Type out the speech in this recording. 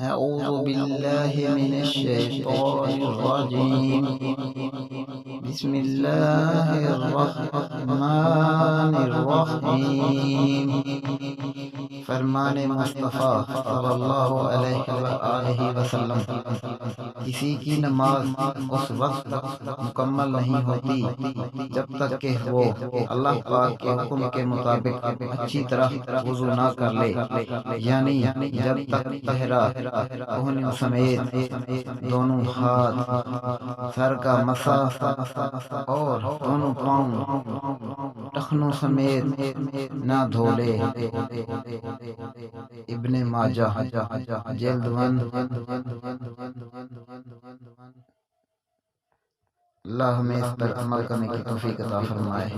أعوذ بالله من الشيطان الرجيم. بسم الله الرحمن الرحیم. فرمان مصطفیٰ صلی اللہ علیہ وآلہ وسلم: کسی کی نماز اس وقت مکمل نہیں ہوتی جب تک کہ وہ اللہ پاک کے حکم کے مطابق اچھی طرح وضو نہ کر لے، یعنی جب تک چہرہ، کوہنیوں سمیت دونوں ہاتھ، سر کا مسح اور دونوں پاؤں ٹخنوں سمیت نہ دھو لے۔ ابن ماجہ جلد 1۔ اللہ ہمیں اس پر عمل کرنے کی توفیق عطا فرمائے۔